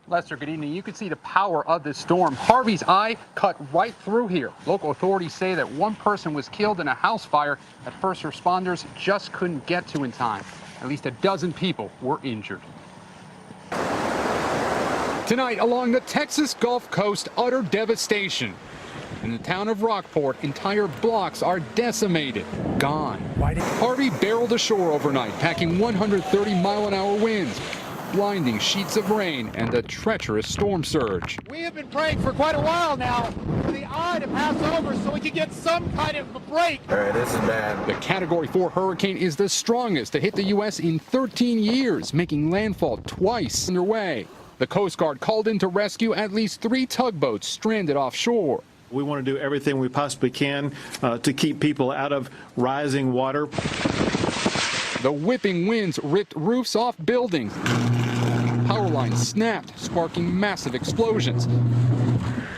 Lester, good evening. You can see the power of this storm. Harvey's eye cut right through here. Local authorities say that one person was killed in a house fire that first responders just couldn't get to in time. At least a dozen people were injured. Tonight, along the Texas Gulf Coast, utter devastation. In the town of Rockport, entire blocks are decimated, gone. Harvey barreled ashore overnight, packing 130-mile-an-hour winds, blinding sheets of rain, and a treacherous storm surge. We have been praying for quite a while now for the eye to pass over so we can get some kind of a break. All right, this is bad. The Category 4 hurricane is the strongest to hit the U.S. in 13 years, making landfall twice underway. The Coast Guard called in to rescue at least 3 tugboats stranded offshore. We want to do everything we possibly can to keep people out of rising water. The whipping winds ripped roofs off buildings. Power lines snapped, sparking massive explosions.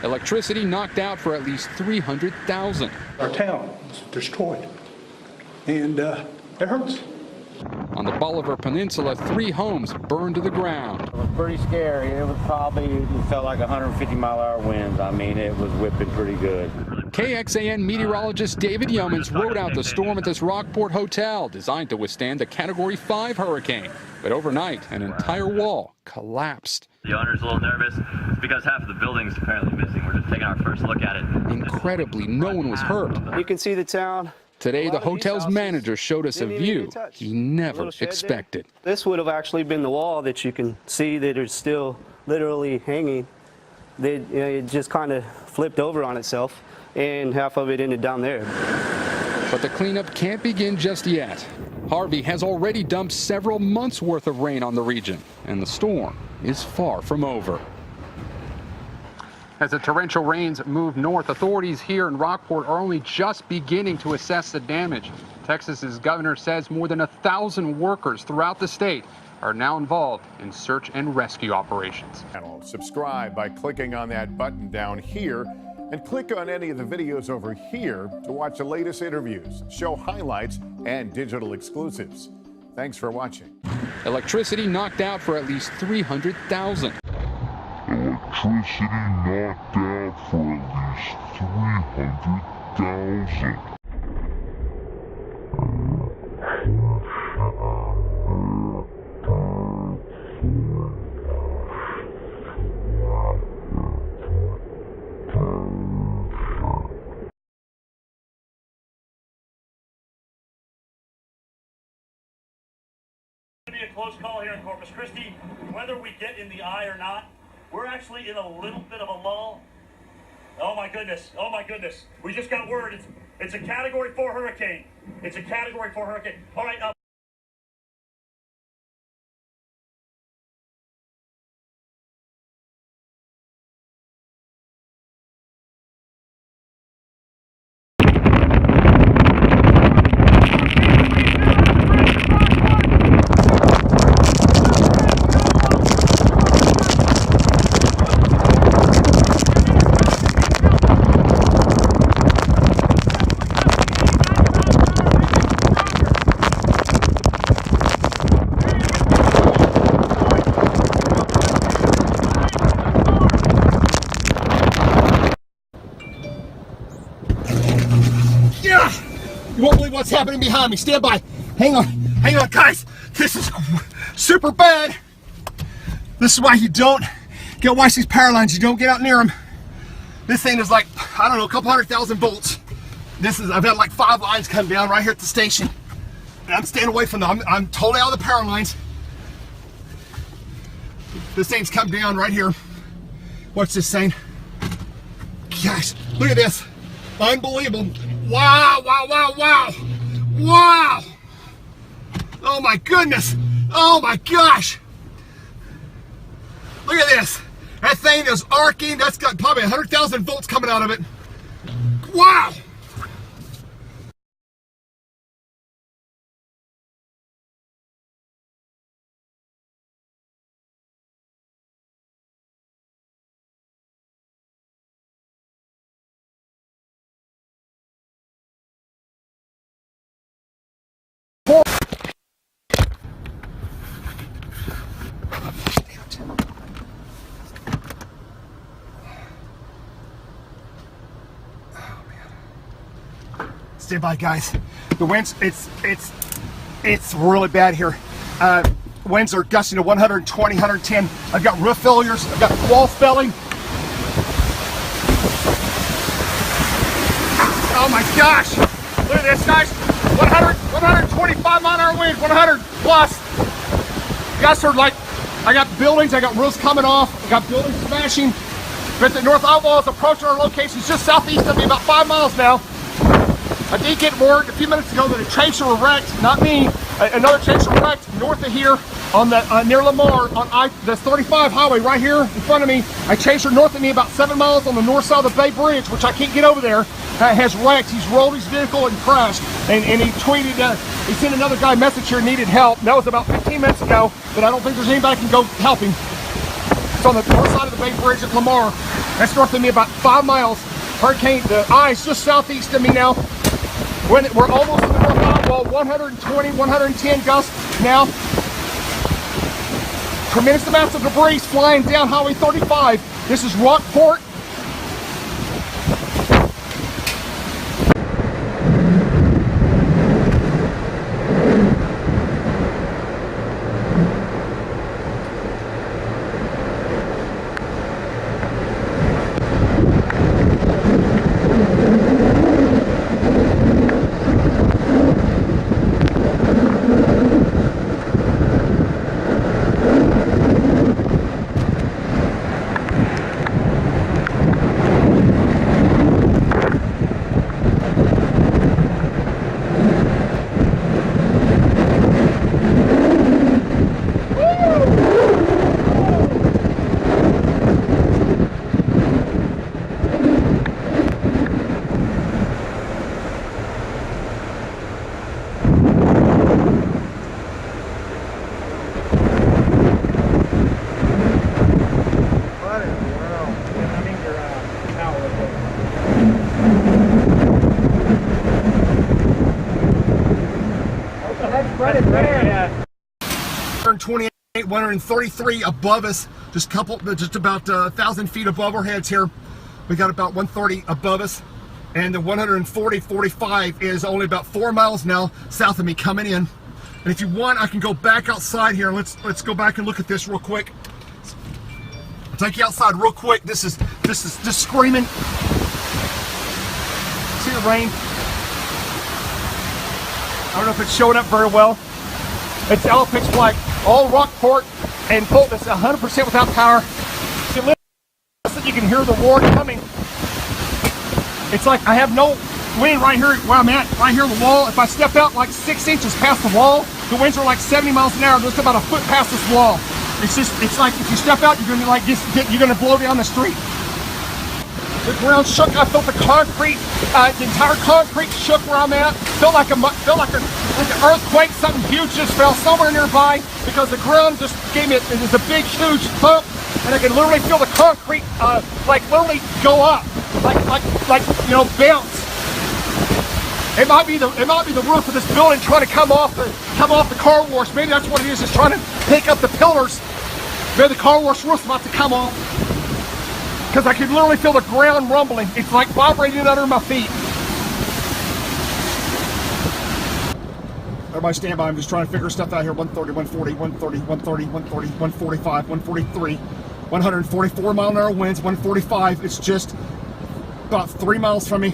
Electricity knocked out for at least 300,000. Our town was destroyed, and it hurts. On the Bolivar Peninsula, 3 homes burned to the ground. It was pretty scary. It felt like 150-mile-an-hour winds. I mean, it was whipping pretty good. KXAN meteorologist David Yeomans rode out the storm at this Rockport hotel, designed to withstand a Category 5 hurricane. But overnight, an entire wall collapsed. The owner's a little nervous because half of the building's apparently missing. We're just taking our first look at it. Incredibly, no one was hurt. You can see the town. Today, the hotel's manager showed us a view he never expected. This would have actually been the wall that you can see that is still literally hanging. It just kind of flipped over on itself, and half of it ended down there. But the cleanup can't begin just yet. Harvey has already dumped several months' worth of rain on the region, and the storm is far from over. As the torrential rains move north, authorities here in Rockport are only just beginning to assess the damage. Texas's governor says more than 1,000 workers throughout the state are now involved in search and rescue operations. Subscribe by clicking on that button down here, and click on any of the videos over here to watch the latest interviews, show highlights, and digital exclusives. Thanks for watching. Electricity knocked out for at least 300,000. Electricity knocked out for at least 300,000. It's going to be a close call here in Corpus Christi. Whether we get in the eye or not, we're actually in a little bit of a lull. Oh my goodness. Oh my goodness. We just got word. It's a Category 4 hurricane. It's a Category 4 hurricane. All right. You won't believe what's happening behind me. Stand by. Hang on, guys. This is super bad. This is why you don't watch these power lines. You don't get out near them. This thing is like, I don't know, a couple 100,000 volts. I've had like 5 lines come down right here at the station. And I'm staying away from them. I'm totally out of the power lines. This thing's come down right here. What's this saying? Gosh, look at this. Unbelievable. Wow, wow, wow, wow. Wow. Oh my goodness. Oh my gosh. Look at this. That thing is arcing. That's got probably 100,000 volts coming out of it. Wow. Stand by, guys. The winds, it's really bad here. Winds are gusting to 120, 110. I've got roof failures. I've got wall spelling. Oh my gosh! Look at this, guys. 125 mile-an-hour winds, 100 plus. You guys heard, like, I got buildings, I got roofs coming off, I got buildings smashing. But the North Eyewall is approaching our location. It's just southeast of me, about 5 miles now. I did get word a few minutes ago that a chaser wrecked, not me, another chaser wrecked north of here on the near Lamar on the 35 highway right here in front of me. A chaser north of me about 7 miles on the north side of the Bay Bridge, which I can't get over there, has wrecked. He's rolled his vehicle and crashed. And he tweeted, he sent another guy a message here, needed help. That was about 15 minutes ago, but I don't think there's anybody that can go help him. It's on the north side of the Bay Bridge at Lamar. That's north of me about 5 miles. Hurricane, the eye is just southeast of me now. We're almost in the North Eyewall, 120, 110 gusts now. Tremendous amounts of debris flying down Highway 35. This is Rockport. Yeah. 128, 133 above us, just about 1,000 feet above our heads here. We got about 130 above us, and the 140, 45 is only about 4 miles now south of me coming in. And if you want, I can go back outside here. Let's go back and look at this real quick. I'll take you outside real quick. This is just screaming. See the rain? I don't know if it's showing up very well. It's all pitch black. All Rockport and Fulton is 100% without power. You can hear the roar coming. It's like I have no wind right here where I'm at, right here on the wall. If I step out like 6 inches past the wall, the winds are like 70 miles an hour. Just about a foot past this wall. It's like if you step out, you're gonna you're gonna blow down the street. The ground shook. I felt the concrete, the entire concrete shook where I'm at. Felt like an earthquake. Something huge just fell somewhere nearby because the ground just gave me it was a big, huge thump, and I could literally feel the concrete like literally go up, like you know, bounce. It might be the roof of this building trying to come off the car wash. Maybe that's what it is. It's trying to pick up the pillars. Maybe the car wash roof's about to come off. Because I could literally feel the ground rumbling. It's like vibrating under my feet. Everybody stand by. I'm just trying to figure stuff out here. 130, 140, 130, 130, 140, 145, 143, 144 mile an hour winds, 145. It's just about 3 miles from me.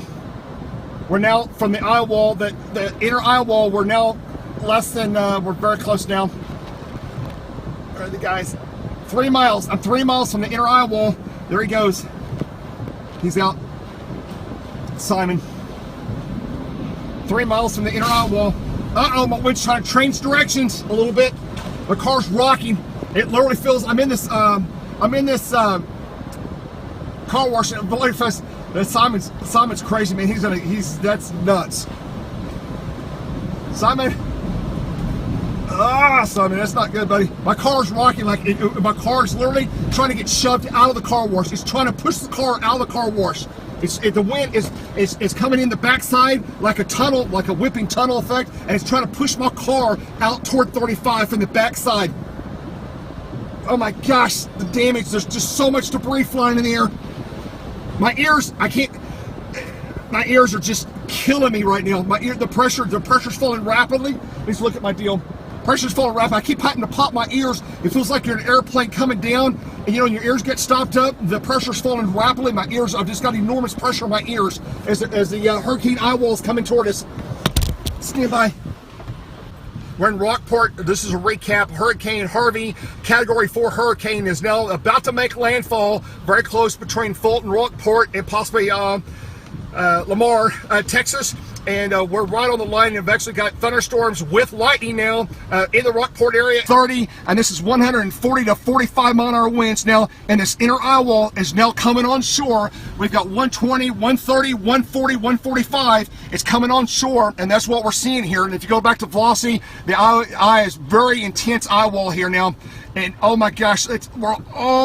We're now from the eye wall, the inner eye wall, we're now less than, we're very close now. Where are the guys? 3 miles. I'm 3 miles from the inner eye wall. There he goes. He's out. Simon. 3 miles from the inner eye wall. Uh-oh, my wind's trying to change directions a little bit. The car's rocking. It literally feels, I'm in this car wash. Simon's crazy, man. That's nuts. Simon. Simon, that's not good, buddy. My car's rocking my car's literally trying to get shoved out of the car wash. It's trying to push the car out of the car wash. The wind is coming in the backside like a tunnel, like a whipping tunnel effect, and it's trying to push my car out toward 35 from the backside. Oh my gosh, the damage. There's just so much debris flying in the air. My ears, I can't. My ears are just killing me right now. My ear, the pressure's falling rapidly. Please look at my deal. Pressure's falling rapidly. I keep having to pop my ears. It feels like you're in an airplane coming down, and your ears get stopped up. The pressure's falling rapidly. My ears, I've just got enormous pressure on my ears as the hurricane eye wall is coming toward us. Stand by. We're in Rockport. This is a recap. Hurricane Harvey, Category 4 hurricane, is now about to make landfall very close between Fulton, Rockport, and possibly Lamar, Texas. And we're right on the line. We've actually got thunderstorms with lightning now in the Rockport area. 30, and this is 140 to 45 mile an hour winds now. And this inner eye wall is now coming on shore. We've got 120, 130, 140, 145. It's coming on shore, and that's what we're seeing here. And if you go back to Flossie, the eye is very intense eye wall here now. And oh my gosh, we're all